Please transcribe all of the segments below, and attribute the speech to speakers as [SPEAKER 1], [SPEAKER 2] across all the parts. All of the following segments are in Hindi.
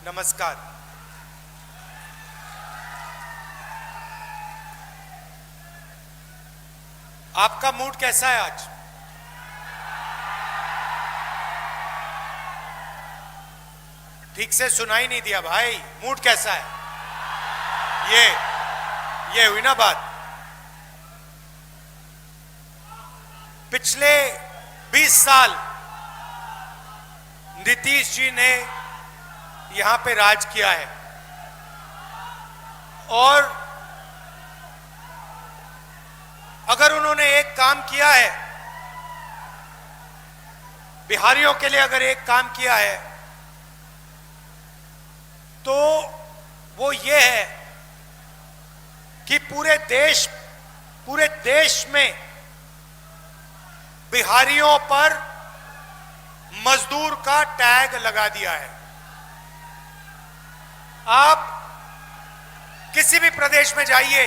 [SPEAKER 1] नमस्कार। आपका मूड कैसा है आज? ठीक से सुनाई नहीं दिया भाई। मूड कैसा है? ये हुई ना बात। पिछले 20 साल नीतीश जी ने यहां पे राज किया है और अगर उन्होंने एक काम किया है, बिहारियों के लिए अगर एक काम किया है तो वो ये है कि पूरे देश में बिहारियों पर मजदूर का टैग लगा दिया है। आप किसी भी प्रदेश में जाइए,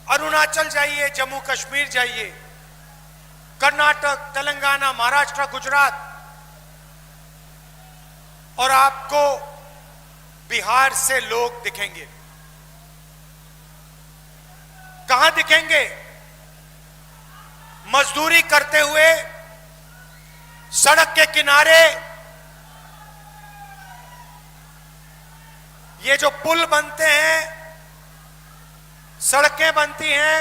[SPEAKER 1] अरुणाचल जाइए, जम्मू कश्मीर जाइए, कर्नाटक, तेलंगाना, महाराष्ट्र, गुजरात, और आपको बिहार से लोग दिखेंगे। कहां दिखेंगे? मजदूरी करते हुए सड़क के किनारे। ये जो पुल बनते हैं, सड़कें बनती हैं,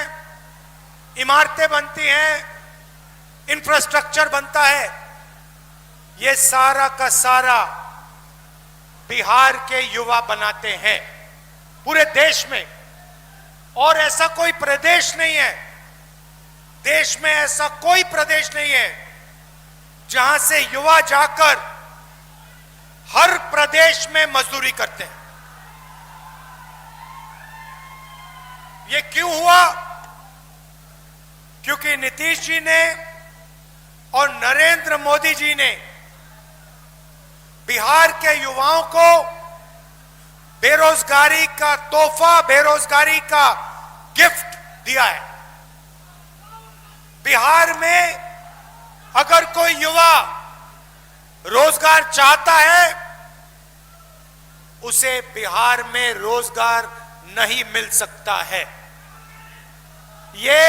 [SPEAKER 1] इमारतें बनती हैं, इंफ्रास्ट्रक्चर बनता है, ये सारा का सारा बिहार के युवा बनाते हैं पूरे देश में। और ऐसा कोई प्रदेश नहीं है, देश में ऐसा कोई प्रदेश नहीं है जहां से युवा जाकर हर प्रदेश में मजदूरी करते हैं। ये क्यों हुआ? क्योंकि नीतीश जी ने और नरेंद्र मोदी जी ने बिहार के युवाओं को बेरोजगारी का तोहफा, बेरोजगारी का गिफ्ट दिया है। बिहार में अगर कोई युवा रोजगार चाहता है, उसे बिहार में रोजगार नहीं मिल सकता है। ये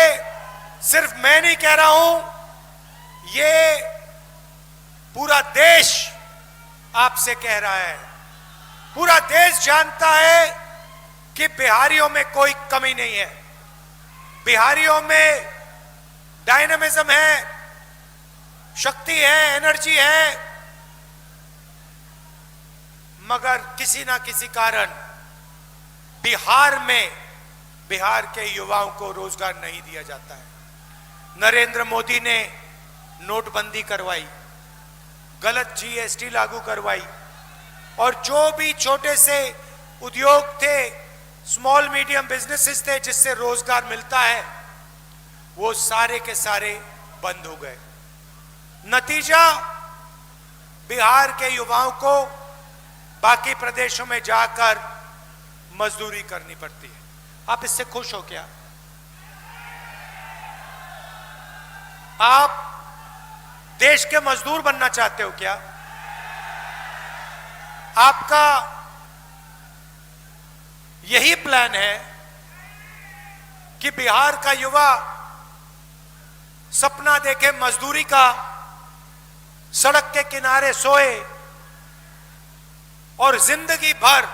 [SPEAKER 1] सिर्फ मैं नहीं कह रहा हूं, ये पूरा देश आपसे कह रहा है। पूरा देश जानता है कि बिहारियों में कोई कमी नहीं है। बिहारियों में डायनामिज्म है, शक्ति है, एनर्जी है, मगर किसी ना किसी कारण बिहार के युवाओं को रोजगार नहीं दिया जाता है। नरेंद्र मोदी ने नोटबंदी करवाई, गलत जीएसटी लागू करवाई, और जो भी छोटे से उद्योग थे, स्मॉल मीडियम बिजनेसेस थे जिससे रोजगार मिलता है, वो सारे के सारे बंद हो गए। नतीजा, बिहार के युवाओं को बाकी प्रदेशों में जाकर मजदूरी करनी पड़ती है। आप इससे खुश हो क्या? आप देश के मजदूर बनना चाहते हो क्या? आपका यही प्लान है कि बिहार का युवा सपना देखे मजदूरी का, सड़क के किनारे सोए और जिंदगी भर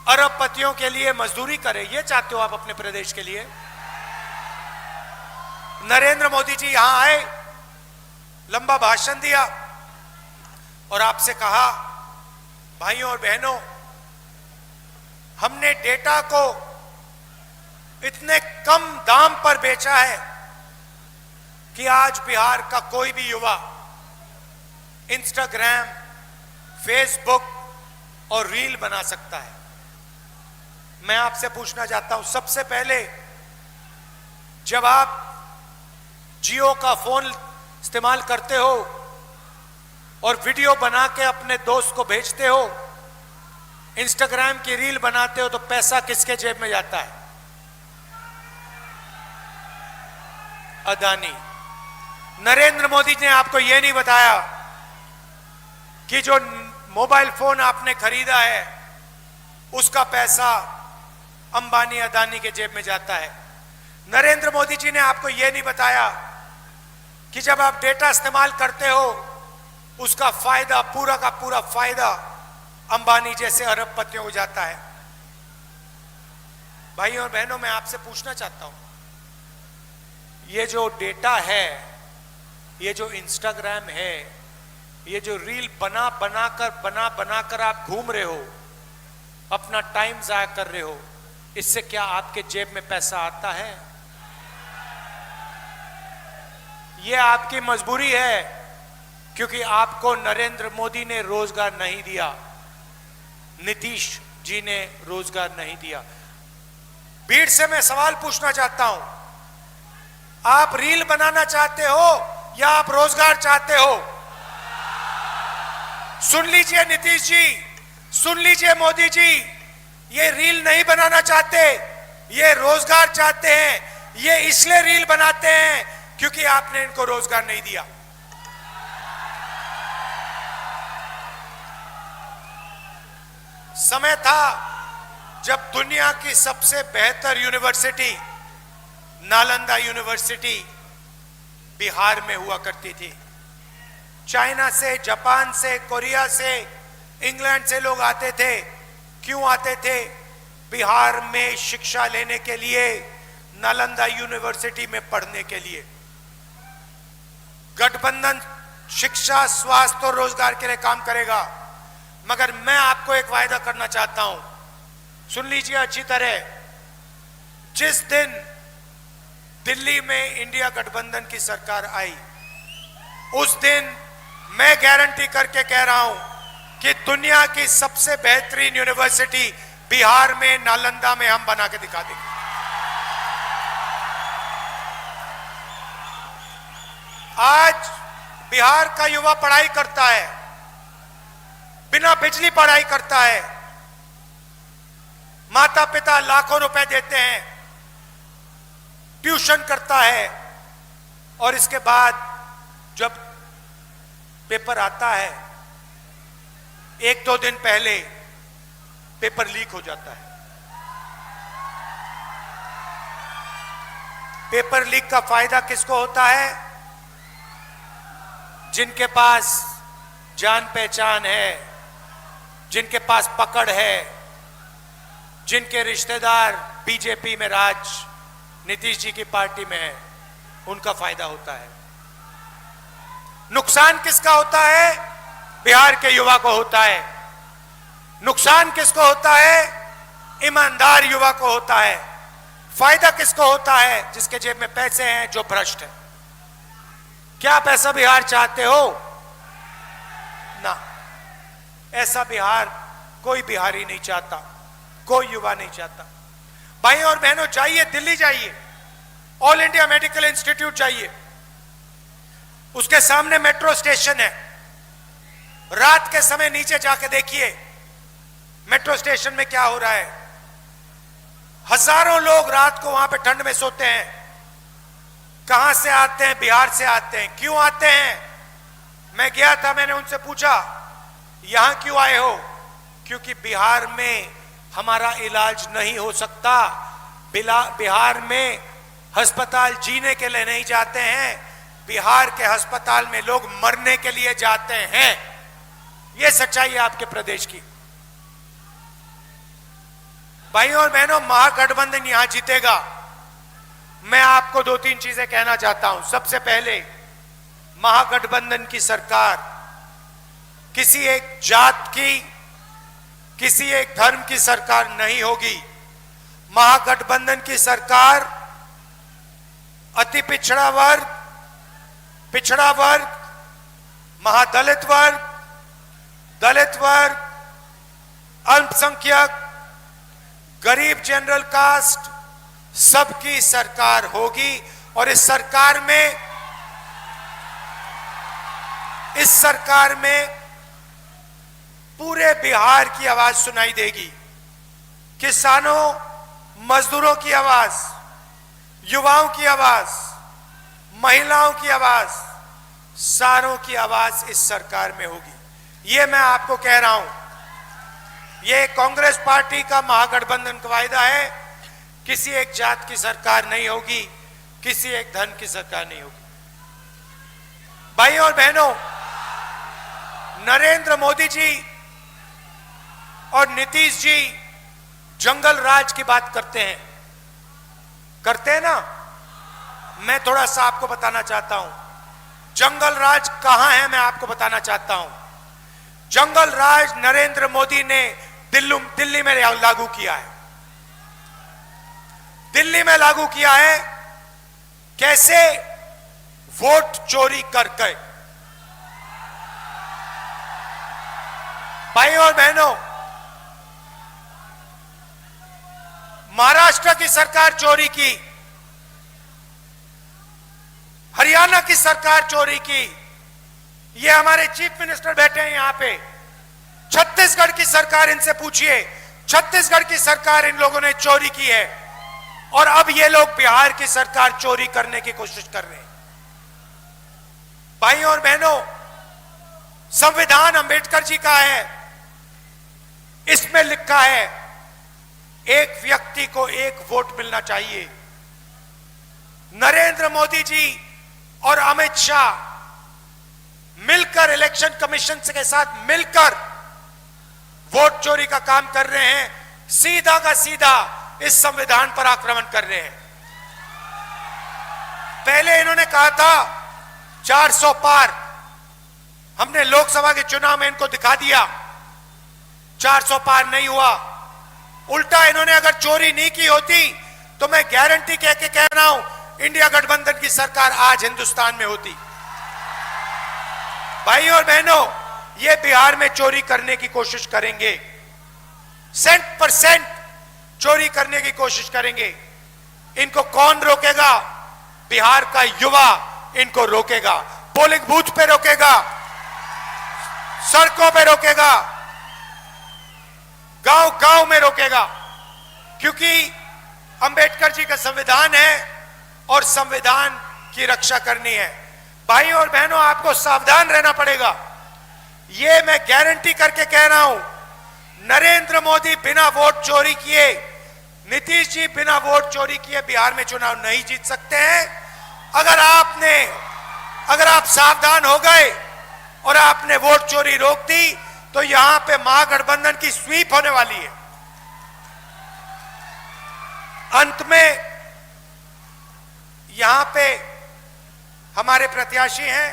[SPEAKER 1] अरबपतियों के लिए मजदूरी करे? ये चाहते हो आप अपने प्रदेश के लिए? नरेंद्र मोदी जी यहां आए, लंबा भाषण दिया और आपसे कहा, भाइयों और बहनों, हमने डेटा को इतने कम दाम पर बेचा है कि आज बिहार का कोई भी युवा इंस्टाग्राम, फेसबुक और रील बना सकता है। मैं आपसे पूछना चाहता हूं, सबसे पहले जब आप जियो का फोन इस्तेमाल करते हो और वीडियो बना के अपने दोस्त को भेजते हो, इंस्टाग्राम की रील बनाते हो, तो पैसा किसके जेब में जाता है? अदानी। नरेंद्र मोदी ने आपको यह नहीं बताया कि जो मोबाइल फोन आपने खरीदा है उसका पैसा अंबानी अदानी के जेब में जाता है। नरेंद्र मोदी जी ने आपको यह नहीं बताया कि जब आप डेटा इस्तेमाल करते हो उसका फायदा, पूरा का पूरा फायदा अंबानी जैसे अरबपतियों को जाता है। भाइयों और बहनों, मैं आपसे पूछना चाहता हूं, ये जो डेटा है, ये जो इंस्टाग्राम है, ये जो रील बना बनाकर आप घूम रहे हो, अपना टाइम जाया कर रहे हो, इससे क्या आपके जेब में पैसा आता है? ये आपकी मजबूरी है, क्योंकि आपको नरेंद्र मोदी ने रोजगार नहीं दिया, नीतीश जी ने रोजगार नहीं दिया। भीड़ से मैं सवाल पूछना चाहता हूं, आप रील बनाना चाहते हो या आप रोजगार चाहते हो? सुन लीजिए नीतीश जी, सुन लीजिए मोदी जी, ये रील नहीं बनाना चाहते, ये रोजगार चाहते हैं। ये इसलिए रील बनाते हैं क्योंकि आपने इनको रोजगार नहीं दिया। समय था जब दुनिया की सबसे बेहतर यूनिवर्सिटी नालंदा यूनिवर्सिटी बिहार में हुआ करती थी। चाइना से, जापान से, कोरिया से, इंग्लैंड से लोग आते थे। क्यों आते थे? बिहार में शिक्षा लेने के लिए, नालंदा यूनिवर्सिटी में पढ़ने के लिए। गठबंधन शिक्षा, स्वास्थ्य और रोजगार के लिए काम करेगा, मगर मैं आपको एक वायदा करना चाहता हूं, सुन लीजिए अच्छी तरह। जिस दिन दिल्ली में इंडिया गठबंधन की सरकार आई, उस दिन मैं गारंटी करके कह रहा हूं कि दुनिया की सबसे बेहतरीन यूनिवर्सिटी बिहार में, नालंदा में हम बना के दिखा देंगे। आज बिहार का युवा पढ़ाई करता है, बिना बिजली पढ़ाई करता है। माता पिता लाखों रुपए देते हैं, ट्यूशन करता है, और इसके बाद जब पेपर आता है, एक दो दिन पहले पेपर लीक हो जाता है। पेपर लीक का फायदा किसको होता है? जिनके पास जान पहचान है, जिनके पास पकड़ है, जिनके रिश्तेदार बीजेपी में, नीतीश जी की पार्टी में है, उनका फायदा होता है। नुकसान किसका होता है? बिहार के युवा को होता है। नुकसान किसको होता है? ईमानदार युवा को होता है। फायदा किसको होता है? जिसके जेब में पैसे हैं, जो भ्रष्ट है। क्या पैसा बिहार चाहते हो? ना, ऐसा बिहार कोई बिहारी नहीं चाहता, कोई युवा नहीं चाहता। भाइयों और बहनों, जाइए दिल्ली, जाइए ऑल इंडिया मेडिकल इंस्टीट्यूट जाइए, उसके सामने मेट्रो स्टेशन है। रात के समय नीचे जाके देखिए मेट्रो स्टेशन में क्या हो रहा है। हजारों लोग रात को वहां पे ठंड में सोते हैं। कहां से आते हैं? बिहार से आते हैं। क्यों आते हैं? मैं गया था, मैंने उनसे पूछा यहां क्यों आए हो? क्योंकि बिहार में हमारा इलाज नहीं हो सकता। बिहार में अस्पताल जीने के लिए नहीं जाते हैं, बिहार के अस्पताल में लोग मरने के लिए जाते हैं। यह सच्चाई है आपके प्रदेश की। भाइयों और बहनों, महागठबंधन यहां जीतेगा। मैं आपको दो तीन चीजें कहना चाहता हूं। सबसे पहले, महागठबंधन की सरकार किसी एक जात की, किसी एक धर्म की सरकार नहीं होगी। महागठबंधन की सरकार अति पिछड़ा वर्ग, महादलित वर्ग, दलित वर्ग, अल्पसंख्यक, गरीब जनरल कास्ट, सबकी सरकार होगी। और इस सरकार में पूरे बिहार की आवाज सुनाई देगी। किसानों, मजदूरों की आवाज, युवाओं की आवाज, महिलाओं की आवाज, सारों की आवाज इस सरकार में होगी। ये मैं आपको कह रहा हूं। ये कांग्रेस पार्टी का महागठबंधन का वायदा है। किसी एक जात की सरकार नहीं होगी, किसी एक धन की सरकार नहीं होगी। भाइयों और बहनों, नरेंद्र मोदी जी और नीतीश जी जंगल राज की बात करते हैं ना। मैं थोड़ा सा आपको बताना चाहता हूं, जंगल राज कहां है, मैं आपको बताना चाहता हूं। जंगल राज नरेंद्र मोदी ने दिल्ली में लागू किया है। दिल्ली में लागू किया है। कैसे? वोट चोरी करके। भाइयों और बहनों, महाराष्ट्र की सरकार चोरी की, हरियाणा की सरकार चोरी की। ये हमारे चीफ मिनिस्टर बैठे हैं यहां पे। छत्तीसगढ़ की सरकार, इनसे पूछिए, छत्तीसगढ़ की सरकार इन लोगों ने चोरी की है। और अब ये लोग बिहार की सरकार चोरी करने की कोशिश कर रहे हैं। भाइयों और बहनों, संविधान अंबेडकर जी का है। इसमें लिखा है एक व्यक्ति को एक वोट मिलना चाहिए। नरेंद्र मोदी जी और अमित शाह मिलकर इलेक्शन कमीशन के साथ मिलकर वोट चोरी का काम कर रहे हैं। सीधा का सीधा इस संविधान पर आक्रमण कर रहे हैं। पहले इन्होंने कहा था 400 पार। हमने लोकसभा के चुनाव में इनको दिखा दिया 400 पार नहीं हुआ। उल्टा इन्होंने अगर चोरी नहीं की होती तो मैं गारंटी कह के कह रहा हूं इंडिया गठबंधन की सरकार आज हिंदुस्तान में होती। भाइयों और बहनों, ये बिहार में चोरी करने की कोशिश करेंगे, 100% चोरी करने की कोशिश करेंगे। इनको कौन रोकेगा? बिहार का युवा इनको रोकेगा। पोलिंग बूथ पे रोकेगा, सड़कों पे रोकेगा, गांव गांव में रोकेगा। क्योंकि अंबेडकर जी का संविधान है और संविधान की रक्षा करनी है। भाइयों और बहनों, आपको सावधान रहना पड़ेगा। ये मैं गारंटी करके कह रहा हूं, नरेंद्र मोदी बिना वोट चोरी किए, नीतीश जी बिना वोट चोरी किए बिहार में चुनाव नहीं जीत सकते हैं। अगर आप सावधान हो गए और आपने वोट चोरी रोक दी तो यहां पे महागठबंधन की स्वीप होने वाली है। अंत में यहां पे हमारे प्रत्याशी हैं।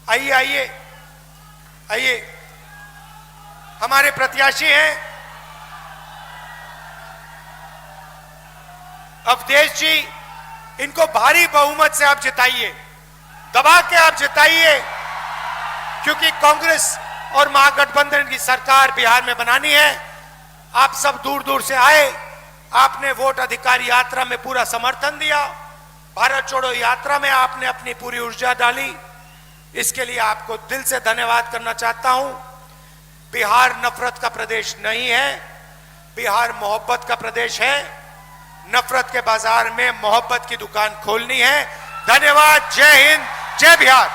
[SPEAKER 1] आइए आइए आइए, हमारे प्रत्याशी हैं अवधेश जी। इनको भारी बहुमत से आप जिताइए, दबा के आप जिताइए, क्योंकि कांग्रेस और महागठबंधन की सरकार बिहार में बनानी है। आप सब दूर दूर से आए, आपने वोट अधिकार यात्रा में पूरा समर्थन दिया, भारत छोड़ो यात्रा में आपने अपनी पूरी ऊर्जा डाली। इसके लिए आपको दिल से धन्यवाद करना चाहता हूं। बिहार नफरत का प्रदेश नहीं है, बिहार मोहब्बत का प्रदेश है। नफरत के बाजार में मोहब्बत की दुकान खोलनी है। धन्यवाद। जय हिंद, जय बिहार।